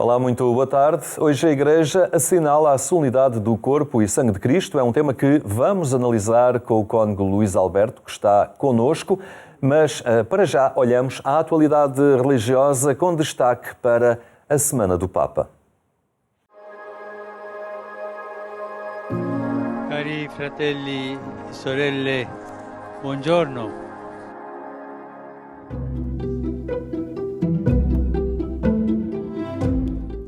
Olá, muito boa tarde. Hoje a Igreja assinala a solenidade do corpo e sangue de Cristo. É um tema que vamos analisar com o cônego Luís Alberto, que está connosco. Mas, para já, olhamos à atualidade religiosa com destaque para a Semana do Papa. Cari fratelli e sorelle, buongiorno.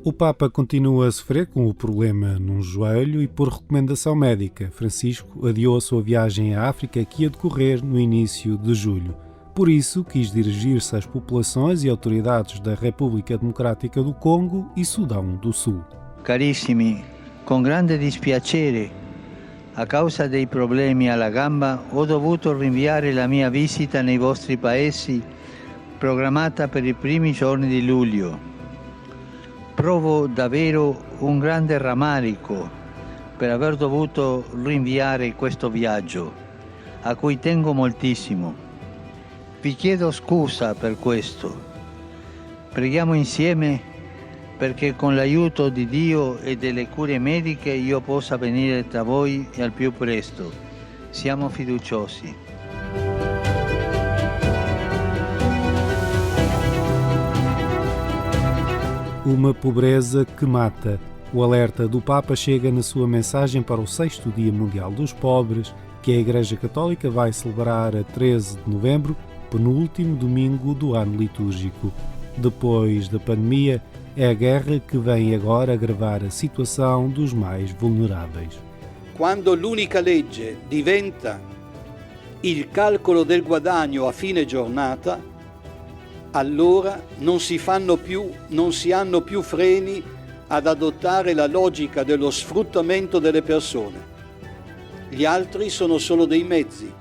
O Papa continua a sofrer com o problema num joelho e, por recomendação médica, Francisco adiou a sua viagem à África, que ia decorrer no início de julho. Por isso, quis dirigir-se às populações e autoridades da República Democrática do Congo e Sudão do Sul. Carissimi, con grande dispiacere, a causa dei problemi alla gamba, ho dovuto rinviare la mia visita nei vostri paesi programmata per i primi giorni di luglio. Provo davvero un grande rammarico per aver dovuto rinviare questo viaggio, a cui tengo moltissimo. Vi chiedo scusa per questo. Preghiamo insieme perché con l'aiuto di Dio e delle cure mediche io possa venire tra voi e al più presto. Siamo fiduciosi. Uma pobreza que mata. O alerta do Papa chega na sua mensagem para o 6º Dia Mundial dos Pobres, que a Igreja Católica vai celebrar a 13 de novembro, penúltimo domingo do ano litúrgico. Depois da pandemia, é a guerra que vem agora agravar a situação dos mais vulneráveis. Quando l'unica legge diventa il calcolo del guadagno a fine giornata, allora non si hanno più freni ad adottare la logica dello sfruttamento delle persone. Gli altri sono solo dei mezzi.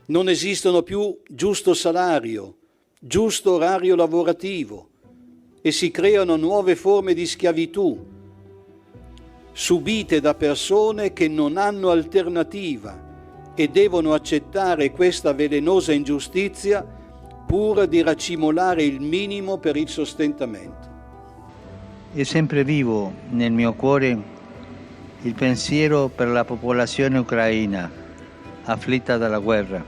Non esistono più giusto salario, giusto orario lavorativo e si creano nuove forme di schiavitù subite da persone che non hanno alternativa e devono accettare questa velenosa ingiustizia pur di racimolare il minimo per il sostentamento. È sempre vivo nel mio cuore il pensiero per la popolazione ucraina afflitta dalla guerra.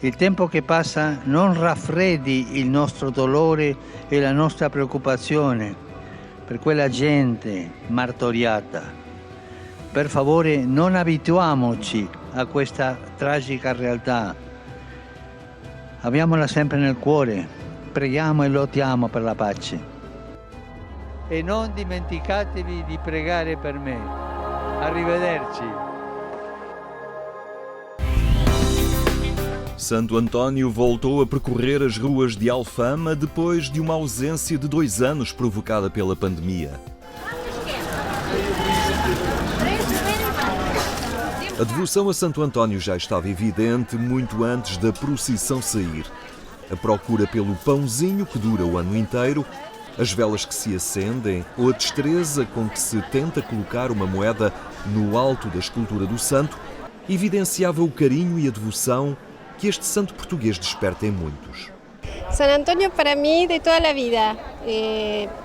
Il tempo che passa non raffreddi il nostro dolore e la nostra preoccupazione per quella gente martoriata. Per favore, non abituiamoci a questa tragica realtà. Abbiamola sempre nel cuore, preghiamo e lottiamo per la pace. E non dimenticatevi di pregare per me. Arrivederci. Santo António voltou a percorrer as ruas de Alfama depois de uma ausência de 2 anos provocada pela pandemia. A devoção a Santo António já estava evidente muito antes da procissão sair. A procura pelo pãozinho que dura o ano inteiro, as velas que se acendem ou a destreza com que se tenta colocar uma moeda no alto da escultura do santo evidenciava o carinho e a devoção que este santo português desperta em muitos. San Antonio para mí de toda la vida,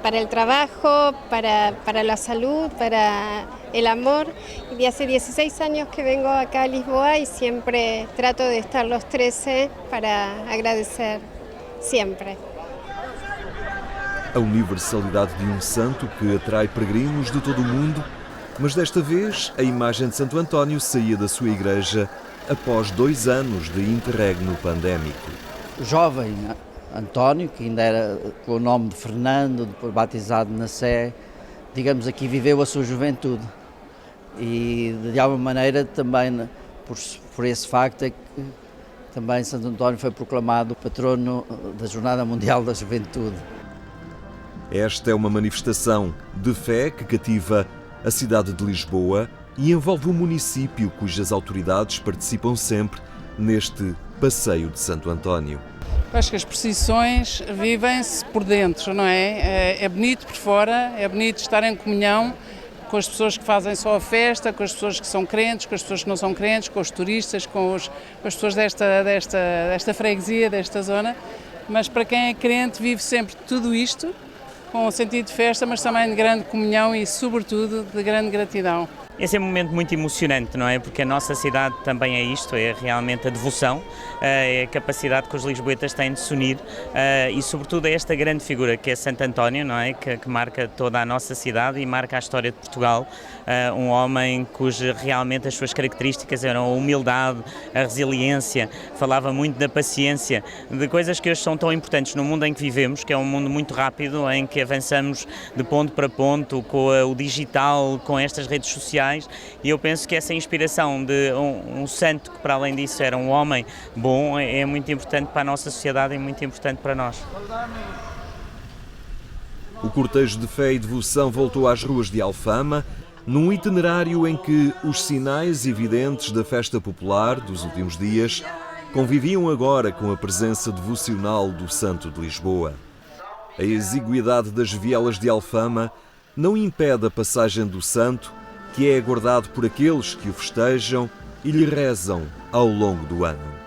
para el trabajo, para la salud, para el amor. Y hace 16 años que vengo acá a Lisboa y siempre trato de estar los 13 para agradecer, siempre. A universalidade de um santo que atrai peregrinos de todo o mundo, mas desta vez a imagem de Santo António saía da sua igreja após 2 anos de interregno pandémico. O jovem António, que ainda era com o nome de Fernando, depois batizado na Sé, digamos aqui viveu a sua juventude e de alguma maneira também por esse facto é que também Santo António foi proclamado patrono da Jornada Mundial da Juventude. Esta é uma manifestação de fé que cativa a cidade de Lisboa e envolve o município cujas autoridades participam sempre neste passeio de Santo António. Acho que as procissões vivem-se por dentro, não é? É bonito por fora, é bonito estar em comunhão com as pessoas que fazem só a festa, com as pessoas que são crentes, com as pessoas que não são crentes, com os turistas, com as pessoas desta freguesia, desta zona. Mas para quem é crente vive sempre tudo isto com um sentido de festa, mas também de grande comunhão e, sobretudo, de grande gratidão. Esse é um momento muito emocionante, não é? Porque a nossa cidade também é isto, é realmente a devoção, é a capacidade que os lisboetas têm de se unir e, sobretudo, é esta grande figura que é Santo António, não é? Que marca toda a nossa cidade e marca a história de Portugal. Um homem cujas realmente as suas características eram a humildade, a resiliência, falava muito da paciência, de coisas que hoje são tão importantes no mundo em que vivemos, que é um mundo muito rápido, em que avançamos de ponto para ponto, com o digital, com estas redes sociais, e eu penso que essa inspiração de um santo que, para além disso, era um homem bom, é muito importante para a nossa sociedade e muito importante para nós. O cortejo de fé e devoção voltou às ruas de Alfama, num itinerário em que os sinais evidentes da festa popular dos últimos dias conviviam agora com a presença devocional do Santo de Lisboa. A exiguidade das vielas de Alfama não impede a passagem do Santo, que é aguardado por aqueles que o festejam e lhe rezam ao longo do ano.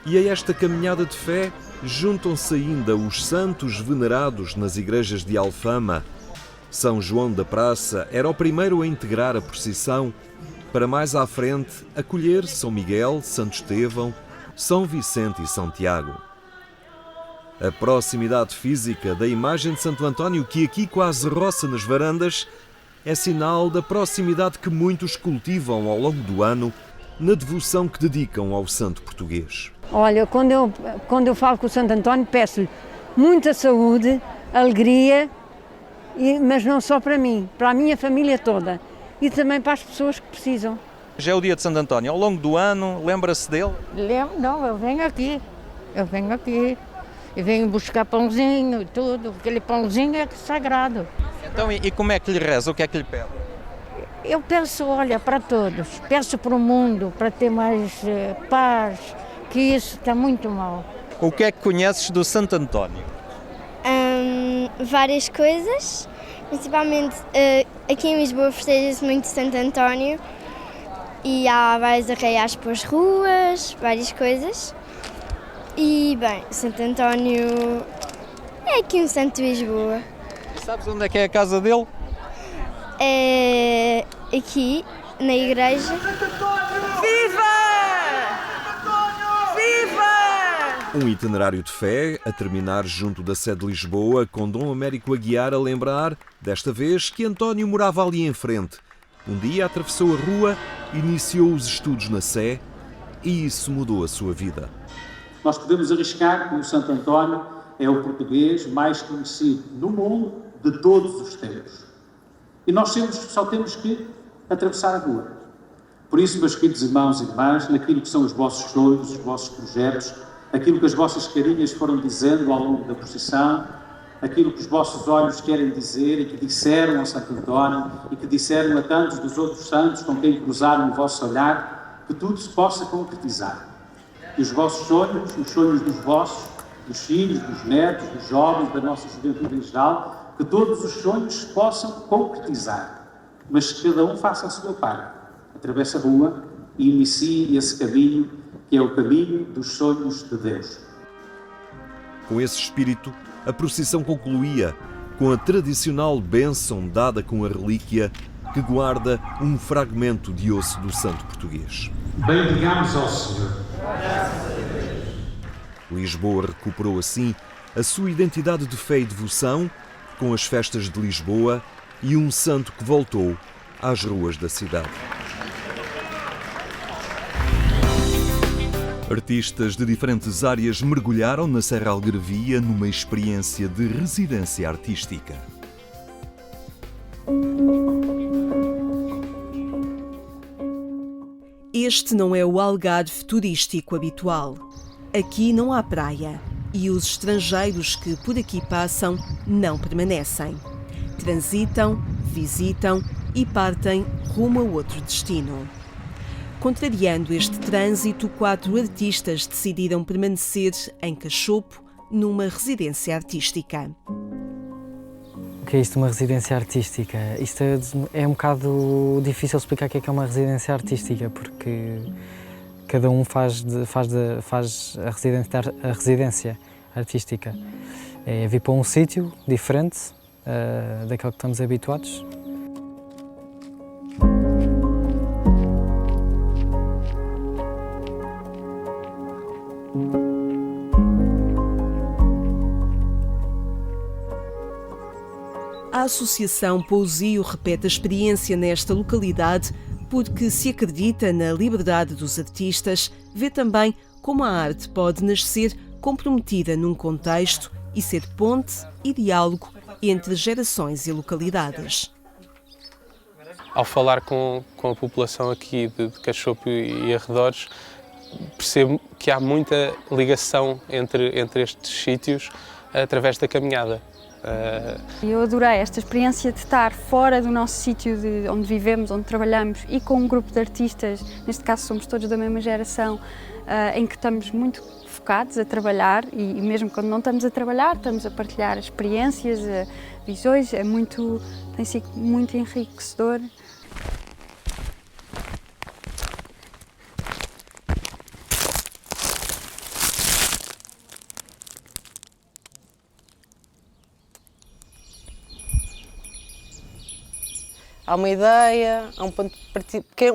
E a esta caminhada de fé juntam-se ainda os santos venerados nas igrejas de Alfama. São João da Praça era o primeiro a integrar a procissão, para mais à frente acolher São Miguel, Santo Estevão, São Vicente e São Tiago. A proximidade física da imagem de Santo António, que aqui quase roça nas varandas, é sinal da proximidade que muitos cultivam ao longo do ano na devoção que dedicam ao santo português. Olha, quando eu falo com o Santo António, peço-lhe muita saúde, alegria, mas não só para mim, para a minha família toda e também para as pessoas que precisam. Já é o dia de Santo António. Ao longo do ano, lembra-se dele? Lembro, não, eu venho aqui. Eu venho buscar pãozinho e tudo, aquele pãozinho é sagrado. Então, e como é que lhe reza? O que é que lhe pede? Eu peço, olha, para todos, peço para o mundo, para ter mais paz, que isso está muito mal. O que é que conheces do Santo António? Várias coisas, principalmente aqui em Lisboa festeja-se muito Santo António e há vários arraiais pelas ruas, várias coisas. E, bem, Santo António é aqui um santo de Lisboa. E sabes onde é que é a casa dele? É aqui, na igreja. Viva! Viva! Um itinerário de fé a terminar junto da sede de Lisboa, com Dom Américo Aguiar a lembrar, desta vez, que António morava ali em frente. Um dia atravessou a rua, iniciou os estudos na Sé e isso mudou a sua vida. Nós podemos arriscar que o Santo António é o português mais conhecido no mundo de todos os tempos. E nós só temos que atravessar a rua. Por isso, meus queridos irmãos e irmãs, naquilo que são os vossos sonhos, os vossos projetos, aquilo que as vossas carinhas foram dizendo ao longo da procissão, aquilo que os vossos olhos querem dizer e que disseram ao Santo António e que disseram a tantos dos outros santos com quem cruzaram o vosso olhar, que tudo se possa concretizar. E os vossos sonhos, os sonhos dos vossos, dos filhos, dos netos, dos jovens, da nossa juventude em geral, que todos os sonhos se possam concretizar, mas que cada um faça a sua parte, atravesse a rua e inicie esse caminho que é o caminho dos sonhos de Deus. Com esse espírito, a procissão concluía com a tradicional bênção dada com a relíquia que guarda um fragmento de osso do santo português. Bendigamos ao Senhor. Lisboa recuperou assim a sua identidade de fé e devoção com as festas de Lisboa e um santo que voltou às ruas da cidade. Artistas de diferentes áreas mergulharam na Serra Algarvia numa experiência de residência artística. Este não é o Algarve turístico habitual. Aqui não há praia e os estrangeiros que por aqui passam não permanecem. Transitam, visitam e partem rumo a outro destino. Contrariando este trânsito, 4 artistas decidiram permanecer em Cachopo, numa residência artística. O que é isto, uma residência artística? Isto é um bocado difícil explicar o que é uma residência artística, porque cada um faz a residência artística. É vir para um sítio diferente daquele que estamos habituados. A Associação Pousio repete a experiência nesta localidade porque se acredita na liberdade dos artistas, vê também como a arte pode nascer comprometida num contexto e ser ponte e diálogo entre gerações e localidades. Ao falar com a população aqui de Cachopo e arredores, percebo que há muita ligação entre estes sítios através da caminhada. Eu adorei esta experiência de estar fora do nosso sítio onde vivemos, onde trabalhamos e com um grupo de artistas, neste caso somos todos da mesma geração, em que estamos muito focados a trabalhar e mesmo quando não estamos a trabalhar, estamos a partilhar experiências, visões, tem sido muito enriquecedor. Há uma ideia, há um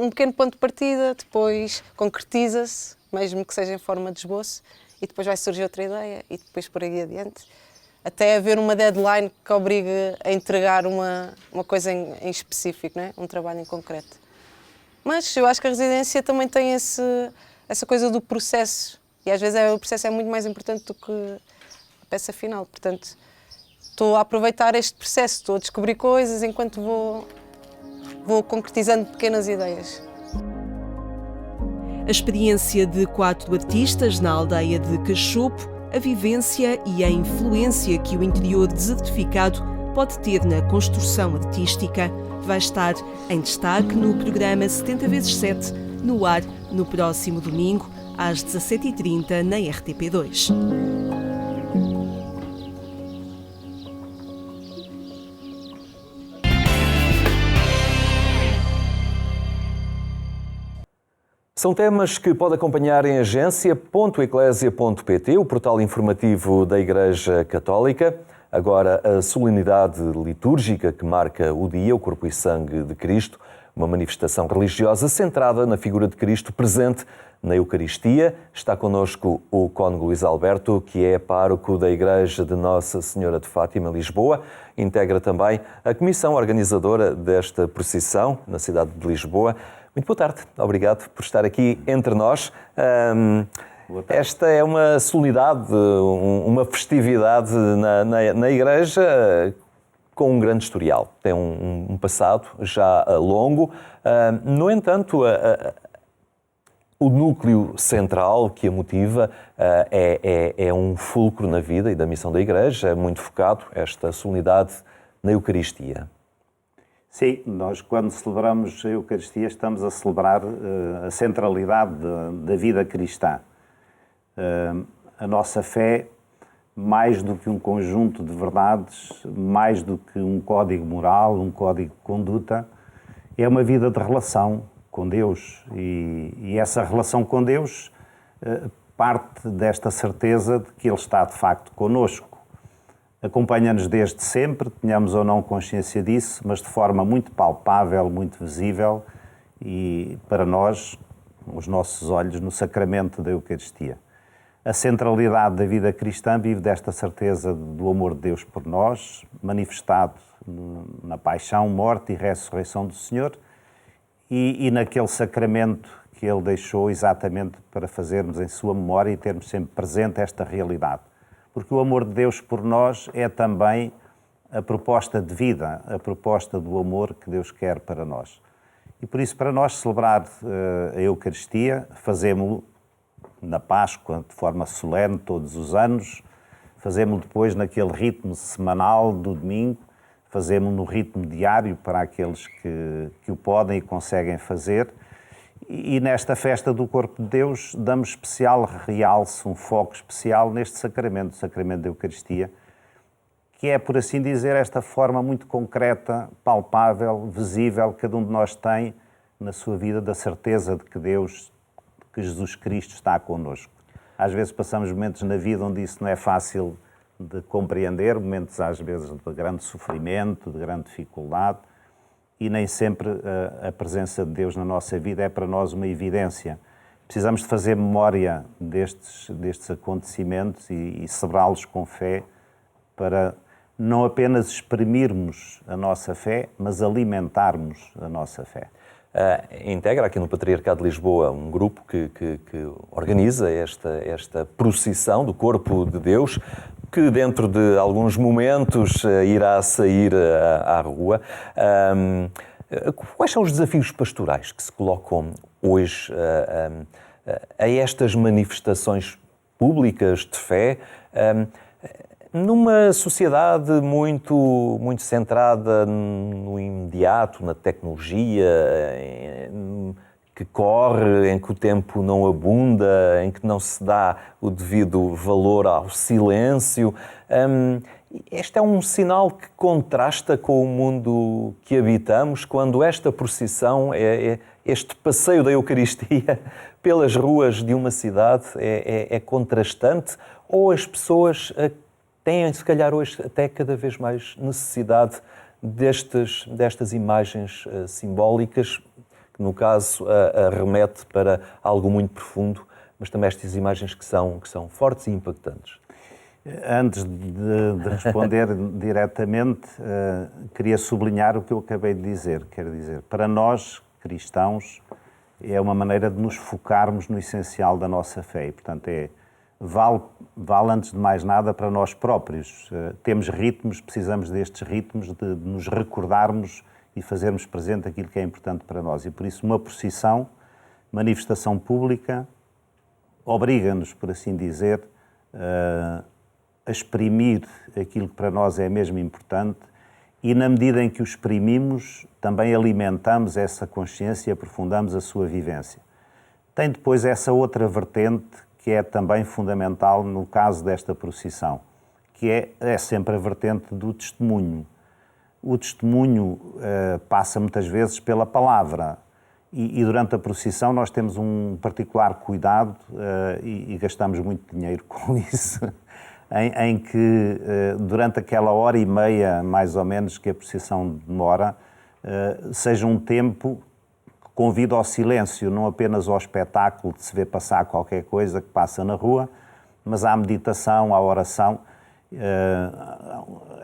pequeno ponto de partida, depois concretiza-se, mesmo que seja em forma de esboço, e depois vai surgir outra ideia, e depois por aí adiante, até haver uma deadline que obrigue a entregar uma coisa em específico, não é? Um trabalho em concreto. Mas eu acho que a residência também tem essa coisa do processo, e às vezes o processo é muito mais importante do que a peça final, portanto, estou a aproveitar este processo, estou a descobrir coisas enquanto vou concretizando pequenas ideias. A experiência de 4 artistas na aldeia de Cachopo, a vivência e a influência que o interior desertificado pode ter na construção artística vai estar em destaque no programa 70x7, no ar no próximo domingo, às 17h30 na RTP2. São temas que pode acompanhar em agência.eclésia.pt, o portal informativo da Igreja Católica. Agora, a solenidade litúrgica que marca o dia, o Corpo e Sangue de Cristo, uma manifestação religiosa centrada na figura de Cristo presente na Eucaristia. Está connosco o cônego Luís Alberto, que é pároco da Igreja de Nossa Senhora de Fátima, Lisboa. Integra também a comissão organizadora desta procissão na cidade de Lisboa. Muito boa tarde, obrigado por estar aqui entre nós. Esta é uma solenidade, uma festividade na Igreja com um grande historial. Tem um passado já longo. No entanto, o núcleo central que a motiva é um fulcro na vida e da missão da Igreja, é muito focado esta solenidade na Eucaristia. Sim, nós quando celebramos a Eucaristia estamos a celebrar a centralidade da vida cristã. A nossa fé, mais do que um conjunto de verdades, mais do que um código moral, um código de conduta, é uma vida de relação com Deus. E essa relação com Deus parte desta certeza de que Ele está de facto connosco. Acompanha-nos desde sempre, tenhamos ou não consciência disso, mas de forma muito palpável, muito visível e, para nós, os nossos olhos, no sacramento da Eucaristia. A centralidade da vida cristã vive desta certeza do amor de Deus por nós, manifestado na paixão, morte e ressurreição do Senhor e naquele sacramento que Ele deixou exatamente para fazermos em sua memória e termos sempre presente esta realidade. Porque o amor de Deus por nós é também a proposta de vida, a proposta do amor que Deus quer para nós. E por isso, para nós celebrar a Eucaristia, fazemos-lo na Páscoa, de forma solene, todos os anos, fazemos-lo depois naquele ritmo semanal do domingo, fazemos-lo no ritmo diário para aqueles que o podem e conseguem fazer. E nesta festa do Corpo de Deus damos especial realce, um foco especial neste sacramento, o sacramento da Eucaristia, que é, por assim dizer, esta forma muito concreta, palpável, visível, que cada um de nós tem na sua vida da certeza de que Deus, que Jesus Cristo está connosco. Às vezes passamos momentos na vida onde isso não é fácil de compreender, momentos às vezes de grande sofrimento, de grande dificuldade, e nem sempre a presença de Deus na nossa vida é para nós uma evidência. Precisamos de fazer memória destes acontecimentos e celebrá-los com fé, para não apenas exprimirmos a nossa fé, mas alimentarmos a nossa fé. Integra aqui no Patriarcado de Lisboa um grupo que organiza esta procissão do Corpo de Deus, que dentro de alguns momentos irá sair à rua. Quais são os desafios pastorais que se colocam hoje a estas manifestações públicas de fé, numa sociedade muito centrada no imediato, na tecnologia, que corre, em que o tempo não abunda, em que não se dá o devido valor ao silêncio? Este é um sinal que contrasta com o mundo que habitamos, quando esta procissão, este passeio da Eucaristia pelas ruas de uma cidade é contrastante, ou as pessoas têm, se calhar hoje, até cada vez mais necessidade destas imagens simbólicas, que no caso remete para algo muito profundo, mas também estas imagens que são fortes e impactantes? Antes de responder diretamente, queria sublinhar o que eu acabei de dizer. Quero dizer, para nós, cristãos, é uma maneira de nos focarmos no essencial da nossa fé. E, portanto, vale antes de mais nada para nós próprios. Temos ritmos, precisamos destes ritmos, de nos recordarmos e fazermos presente aquilo que é importante para nós. E por isso uma procissão, manifestação pública, obriga-nos, por assim dizer, a exprimir aquilo que para nós é mesmo importante, e na medida em que o exprimimos, também alimentamos essa consciência e aprofundamos a sua vivência. Tem depois essa outra vertente que é também fundamental no caso desta procissão, que é sempre a vertente do testemunho. O testemunho passa muitas vezes pela palavra, e durante a procissão nós temos um particular cuidado e gastamos muito dinheiro com isso, em que durante aquela hora e meia, mais ou menos, que a procissão demora, seja um tempo que convida ao silêncio, não apenas ao espetáculo de se ver passar qualquer coisa que passa na rua, mas à meditação, à oração.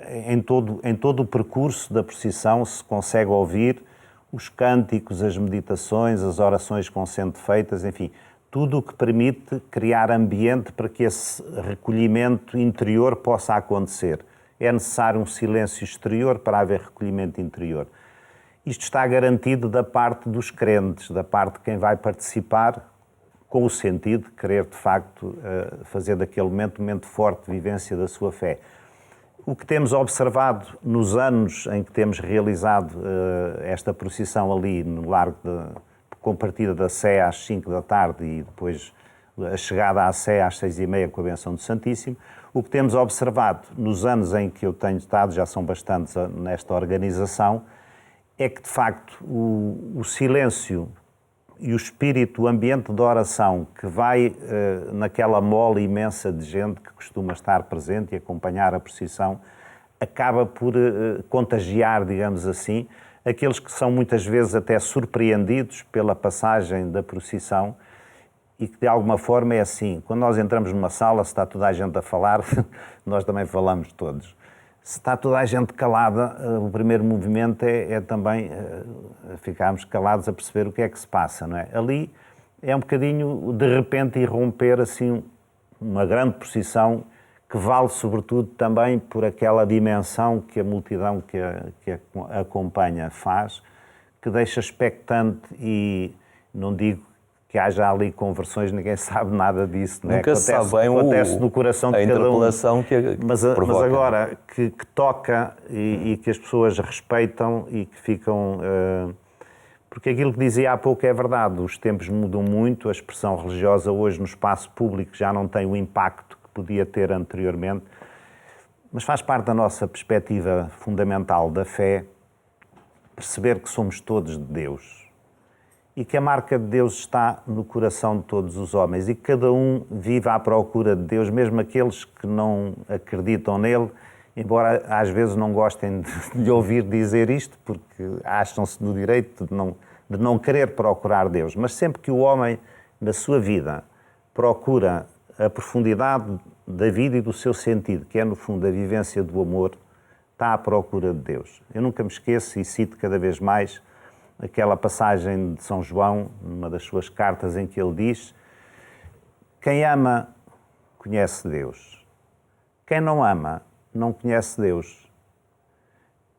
Em todo o percurso da procissão se consegue ouvir os cânticos, as meditações, as orações que vão sendo feitas, enfim, tudo o que permite criar ambiente para que esse recolhimento interior possa acontecer. É necessário um silêncio exterior para haver recolhimento interior. Isto está garantido da parte dos crentes, da parte de quem vai participar, com o sentido de querer, de facto, fazer daquele momento forte de vivência da sua fé. O que temos observado nos anos em que temos realizado esta procissão ali no Largo com partida da Sé às 5 da tarde e depois a chegada à Sé às 6h30 com a benção do Santíssimo, o que temos observado nos anos em que eu tenho estado, já são bastantes nesta organização, é que, de facto, o silêncio e o espírito, o ambiente de oração que vai naquela mole imensa de gente que costuma estar presente e acompanhar a procissão, acaba por contagiar, digamos assim, aqueles que são muitas vezes até surpreendidos pela passagem da procissão e que de alguma forma é assim, quando nós entramos numa sala, se está toda a gente a falar, nós também falamos todos. Se está toda a gente calada, o primeiro movimento é também ficarmos calados a perceber o que é que se passa, não é? Ali é um bocadinho, de repente, irromper assim uma grande procissão que vale sobretudo também por aquela dimensão que a multidão que a acompanha faz, que deixa expectante e não digo que haja ali conversões, ninguém sabe nada disso. Nunca se sabe bem acontece no coração de cada um. Mas agora que toca e que as pessoas respeitam e que ficam... Porque aquilo que dizia há pouco é verdade, os tempos mudam muito, a expressão religiosa hoje no espaço público já não tem o impacto que podia ter anteriormente, mas faz parte da nossa perspectiva fundamental da fé perceber que somos todos de Deus e que a marca de Deus está no coração de todos os homens e que cada um vive à procura de Deus, mesmo aqueles que não acreditam nele, embora às vezes não gostem de lhe ouvir dizer isto, porque acham-se no direito de não querer procurar Deus. Mas sempre que o homem, na sua vida, procura a profundidade da vida e do seu sentido, que é, no fundo, a vivência do amor, está à procura de Deus. Eu nunca me esqueço e cito cada vez mais aquela passagem de São João, numa das suas cartas, em que ele diz: quem ama, conhece Deus. Quem não ama, não conhece Deus.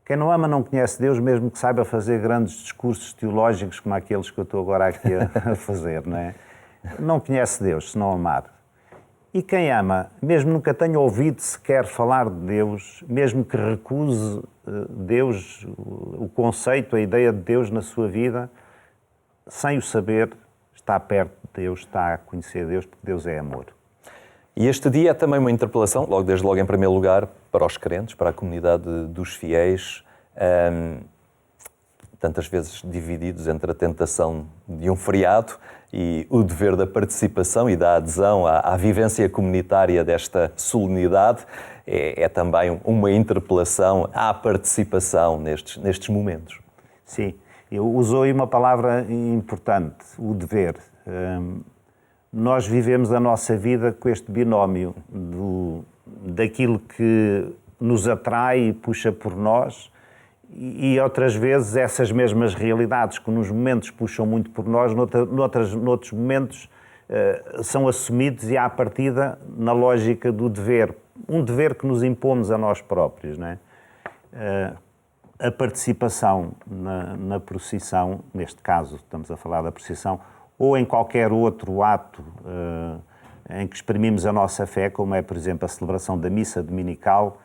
Quem não ama, não conhece Deus, mesmo que saiba fazer grandes discursos teológicos como aqueles que eu estou agora aqui a fazer, não é? Não conhece Deus, se não amar. E quem ama, mesmo nunca tenha ouvido sequer falar de Deus, mesmo que recuse Deus, o conceito, a ideia de Deus na sua vida, sem o saber, está perto de Deus, está a conhecer Deus, porque Deus é amor. E este dia é também uma interpelação, desde logo em primeiro lugar, para os crentes, para a comunidade dos fiéis, tantas vezes divididos entre a tentação de um feriado e o dever da participação e da adesão à vivência comunitária desta solenidade. É também uma interpelação à participação nestes momentos. Sim, eu usou aí uma palavra importante, o dever. Nós vivemos a nossa vida com este binómio daquilo que nos atrai e puxa por nós, e outras vezes essas mesmas realidades que nos momentos puxam muito por nós, noutros momentos são assumidos e à partida na lógica do dever, um dever que nos impomos a nós próprios, não é? A participação na procissão, neste caso estamos a falar da procissão, ou em qualquer outro ato em que exprimimos a nossa fé, como é, por exemplo, a celebração da missa dominical.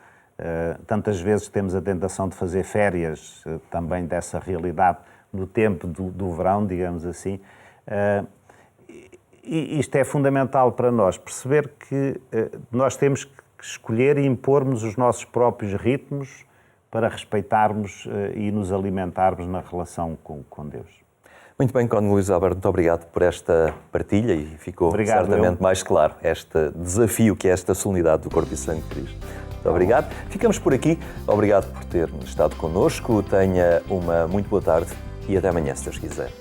Tantas vezes temos a tentação de fazer férias também dessa realidade no tempo do verão, digamos assim. E isto é fundamental para nós, perceber que nós temos que escolher e impormos os nossos próprios ritmos para respeitarmos e nos alimentarmos na relação com Deus. Muito bem, Cônego Luís Alberto, muito obrigado por esta partilha e ficou certamente mais claro este desafio que é esta solenidade do Corpo e Sangue de Cristo. Muito obrigado. Ficamos por aqui. Obrigado por ter estado connosco. Tenha uma muito boa tarde e até amanhã, se Deus quiser.